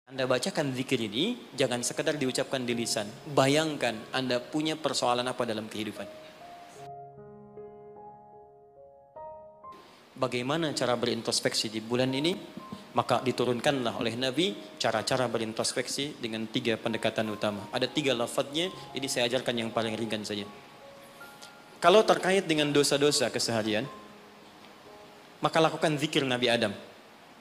Anda bacakan zikir ini, jangan sekedar diucapkan di lisan. Bayangkan Anda punya persoalan apa dalam kehidupan. Bagaimana cara berintrospeksi di bulan ini? Maka diturunkanlah oleh Nabi cara-cara berintrospeksi dengan 3 pendekatan utama. Ada 3 lafadznya, ini saya ajarkan yang paling ringan saja. Kalau terkait dengan dosa-dosa keseharian, maka lakukan zikir Nabi Adam.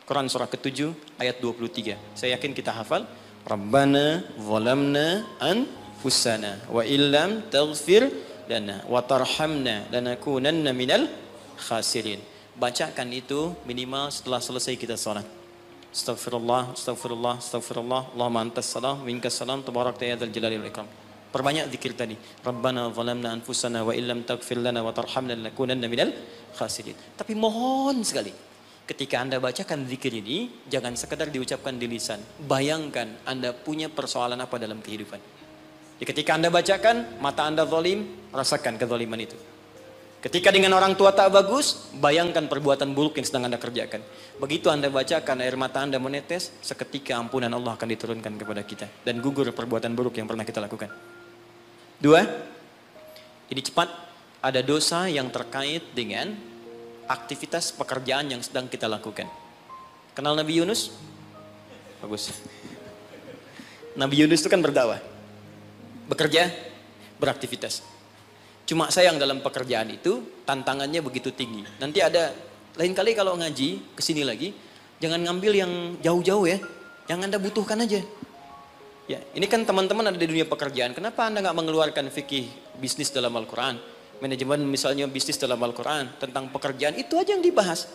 Quran surah ke-7 ayat 23. Saya yakin kita hafal. Rabbana zalamna anfusana wa illam taghfir lana wa tarhamna lanakunanna minal khasirin. Bacakan itu minimal setelah selesai kita salat. Astaghfirullah, astaghfirullah, astaghfirullah. Allahumma antas salam, minkas salam, tabarakta ya dzal jalali wal ikram. Perbanyak zikir tadi. Rabbana zalamna anfusana wa illam taghfir lana wa tarhamna lanakunanna minal khasirin. Tapi mohon sekali, ketika Anda bacakan zikir ini, jangan sekedar diucapkan di lisan. Bayangkan Anda punya persoalan apa dalam kehidupan. Jadi ketika Anda bacakan, mata Anda zalim, rasakan kezaliman itu. Ketika dengan orang tua tak bagus, bayangkan perbuatan buruk yang sedang Anda kerjakan. Begitu Anda bacakan, air mata Anda menetes, seketika ampunan Allah akan diturunkan kepada kita. Dan gugur perbuatan buruk yang pernah kita lakukan. 2, ini cepat, ada dosa yang terkait dengan aktivitas pekerjaan yang sedang kita lakukan. Kenal Nabi Yunus? Bagus. Nabi Yunus itu kan berdakwah, bekerja, beraktivitas. Cuma sayang dalam pekerjaan itu tantangannya begitu tinggi. Nanti ada lain kali kalau ngaji kesini lagi, jangan ngambil yang jauh-jauh ya, yang Anda butuhkan aja. Ya, ini kan teman-teman ada di dunia pekerjaan. Kenapa Anda nggak mengeluarkan fikih bisnis dalam Al-Quran? Manajemen misalnya bisnis dalam Al-Quran, tentang pekerjaan, itu aja yang dibahas.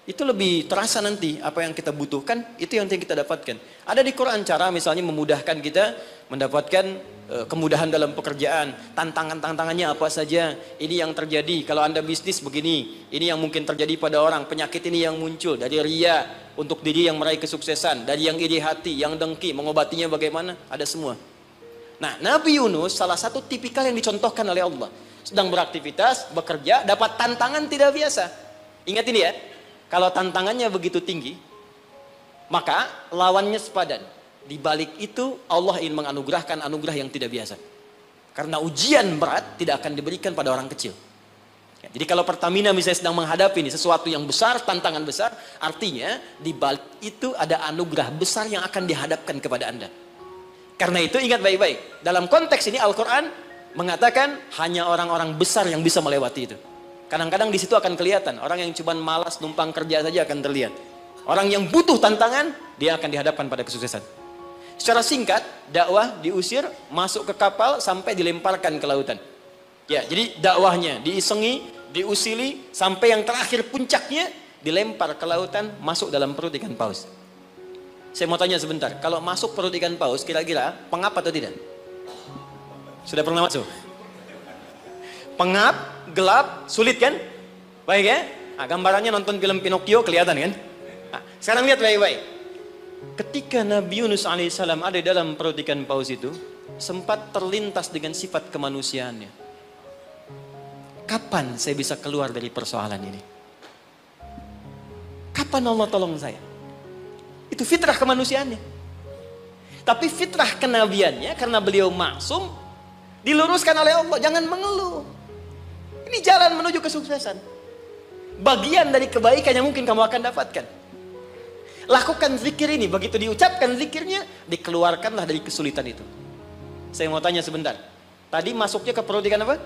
Itu lebih terasa nanti apa yang kita butuhkan, itu yang kita dapatkan. Ada di Quran cara misalnya memudahkan kita mendapatkan kemudahan dalam pekerjaan. Tantangannya apa saja, ini yang terjadi kalau Anda bisnis begini, ini yang mungkin terjadi pada orang, penyakit ini yang muncul dari riya untuk diri yang meraih kesuksesan, dari yang iri hati, yang dengki, mengobatinya bagaimana, ada semua. Nah, Nabi Yunus salah satu tipikal yang dicontohkan oleh Allah. Sedang beraktivitas, bekerja, dapat tantangan tidak biasa. Ingat ini ya, kalau tantangannya begitu tinggi, maka lawannya sepadan. Di balik itu Allah ingin menganugerahkan anugerah yang tidak biasa. Karena ujian berat tidak akan diberikan pada orang kecil. Ya, jadi kalau Pertamina misalnya sedang menghadapi ini sesuatu yang besar, tantangan besar, artinya di balik itu ada anugerah besar yang akan dihadapkan kepada Anda. Karena itu ingat baik-baik, dalam konteks ini Al-Quran mengatakan hanya orang-orang besar yang bisa melewati itu. Kadang-kadang di situ akan kelihatan orang yang cuma malas numpang kerja saja akan terlihat. Orang yang butuh tantangan, dia akan dihadapkan pada kesuksesan. Secara singkat, dakwah diusir, masuk ke kapal sampai dilemparkan ke lautan. Ya, jadi dakwahnya diisengi, diusili sampai yang terakhir puncaknya dilempar ke lautan, masuk dalam perut ikan paus. Saya mau tanya sebentar, kalau masuk perut ikan paus kira-kira pengap atau tidak? Sudah pernah masuk? Pengap, gelap, sulit kan? Baik ya? Nah, gambarannya nonton film Pinocchio kelihatan kan? Nah, sekarang lihat baik-baik. Ketika Nabi Yunus alaihissalam ada dalam perut ikan paus itu, sempat terlintas dengan sifat kemanusiaannya. Kapan saya bisa keluar dari persoalan ini? Kapan Allah tolong saya? Itu fitrah kemanusiaannya. Tapi fitrah kenabiannya, karena beliau maksum, diluruskan oleh Allah, jangan mengeluh. Ini jalan menuju kesuksesan. Bagian dari kebaikan yang mungkin kamu akan dapatkan. Lakukan zikir ini, begitu diucapkan zikirnya, dikeluarkanlah dari kesulitan itu. Saya mau tanya sebentar. Tadi masuknya ke perut ikan apa?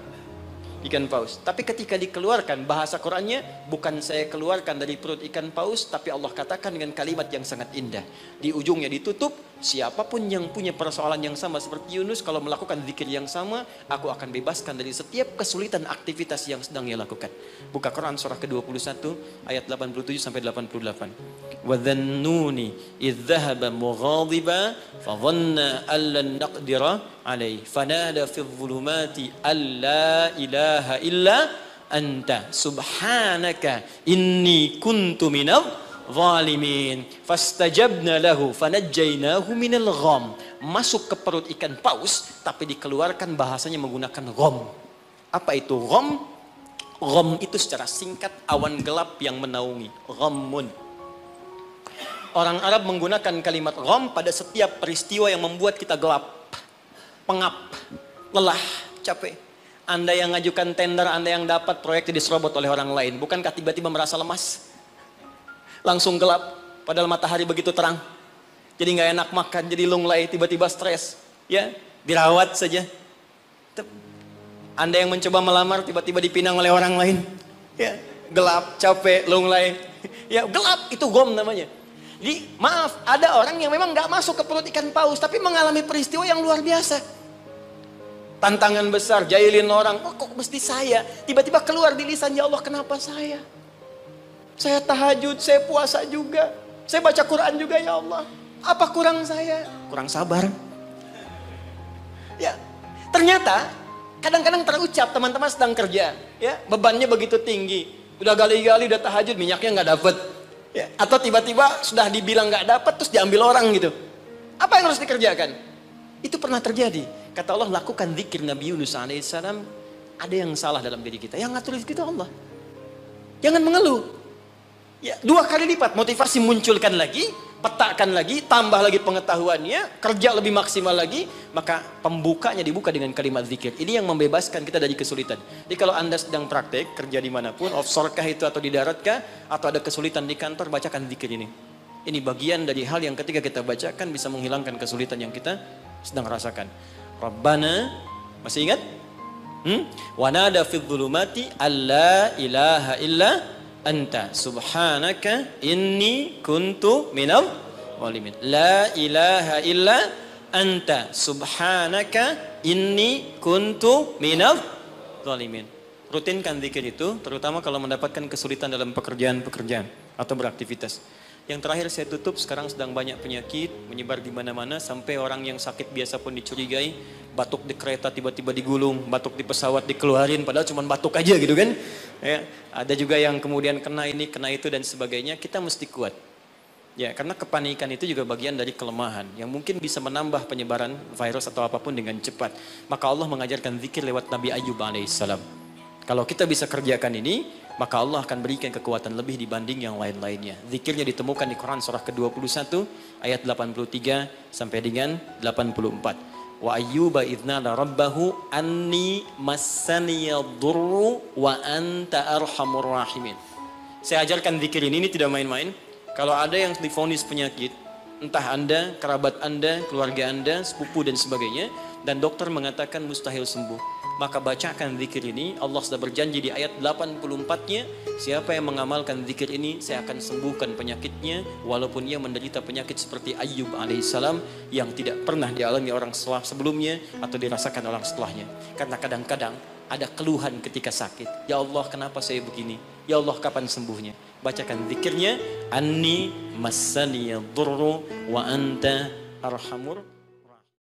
Ikan paus. Tapi ketika dikeluarkan, bahasa Qurannya bukan saya keluarkan dari perut ikan paus, tapi Allah katakan dengan kalimat yang sangat indah. Di ujungnya ditutup, siapapun yang punya persoalan yang sama seperti Yunus, kalau melakukan zikir yang sama, aku akan bebaskan dari setiap kesulitan aktivitas yang sedang ia lakukan. Buka Quran surah ke-21 ayat 87 sampai 88. Wa dhannuni idh dhahaba mughadiba fa dhanna an lan naqdira alaihi fanada fi dhulumati alla ilaha illa anta subhanaka inni kuntu minadh zalimin fastajabna lahu fanajjaynahu minal gham. Masuk ke perut ikan paus tapi dikeluarkan bahasanya menggunakan gham. Apa itu gham? Gham itu secara singkat awan gelap yang menaungi. Ghammun. orang Arab menggunakan kalimat gham pada setiap peristiwa yang membuat kita gelap, pengap, lelah, capek. Anda yang ngajukan tender, Anda yang dapat proyek diserobot oleh orang lain. Bukankah tiba-tiba merasa lemas? Langsung gelap, padahal matahari begitu terang. Jadi nggak enak makan, jadi lunglai, tiba-tiba stres. Ya, dirawat saja. Anda yang mencoba melamar, tiba-tiba dipinang oleh orang lain. Ya, gelap, capek, lunglai. Ya, gelap, itu gham namanya. Jadi, maaf, ada orang yang memang nggak masuk ke perut ikan paus, tapi mengalami peristiwa yang luar biasa. Tantangan besar, jahilin orang, oh, kok mesti saya? Tiba-tiba keluar di lisan, ya Allah, kenapa saya? Saya tahajud, saya puasa juga. Saya baca Quran juga, ya Allah. Apa kurang saya? Kurang sabar. Ya, ternyata kadang-kadang terucap teman-teman sedang kerja, ya, bebannya begitu tinggi. Udah gali-gali, udah tahajud, minyaknya nggak dapet. Ya, atau tiba-tiba sudah dibilang nggak dapet, terus diambil orang gitu. Apa yang harus dikerjakan? Itu pernah terjadi. Kata Allah, lakukan zikir Nabi Yunus alaihissalam. Ada yang salah dalam diri kita. Yang ngatur itu Allah. Jangan mengeluh. Ya, 2 kali lipat motivasi munculkan lagi, petakan lagi, tambah lagi pengetahuannya, kerja lebih maksimal lagi, maka pembukanya dibuka dengan kalimat zikir. Ini yang membebaskan kita dari kesulitan. Jadi kalau Anda sedang praktek, kerja dimanapun, offshore kah itu atau di darat kah, atau ada kesulitan di kantor, bacakan zikir ini. Ini bagian dari hal yang ketika kita bacakan bisa menghilangkan kesulitan yang kita sedang rasakan. Rabbana, masih ingat? Wa nada fidh dhulumati alla ilaha illa anta subhanaka inni kuntu minal zalimin. La ilaha illa anta subhanaka inni kuntu minal zalimin. Rutinkan zikir itu, terutama kalau mendapatkan kesulitan dalam pekerjaan-pekerjaan atau beraktivitas. Yang terakhir saya tutup, sekarang sedang banyak penyakit menyebar di mana-mana, sampai orang yang sakit biasa pun dicurigai, batuk di kereta tiba-tiba digulung, batuk di pesawat dikeluarin, padahal cuma batuk aja gitu kan. Ya, ada juga yang kemudian kena ini, kena itu dan sebagainya. Kita mesti kuat. Ya, karena kepanikan itu juga bagian dari kelemahan yang mungkin bisa menambah penyebaran virus atau apapun dengan cepat. Maka Allah mengajarkan zikir lewat Nabi Ayyub alaihissalam. Kalau kita bisa kerjakan ini, maka Allah akan berikan kekuatan lebih dibanding yang lain-lainnya. Zikirnya ditemukan di Quran surah ke-21 ayat 83 sampai dengan 84. Wa ayyuba idznala rabbahu anni massaniyadurru wa anta arhamur rahimin. Saya ajarkan zikir ini tidak main-main. Kalau ada yang divonis penyakit, entah Anda, kerabat Anda, keluarga Anda, sepupu dan sebagainya, dan dokter mengatakan mustahil sembuh, maka bacakan zikir ini. Allah sudah berjanji di ayat 84-nya, siapa yang mengamalkan zikir ini, saya akan sembuhkan penyakitnya, walaupun ia menderita penyakit seperti Ayyub alaihissalam yang tidak pernah dialami orang sebelumnya atau dirasakan orang setelahnya. Karena kadang-kadang ada keluhan ketika sakit. Ya Allah, kenapa saya begini? Ya Allah, kapan sembuhnya? Bacakan zikirnya, anni massaniyadurru wa anta arhamur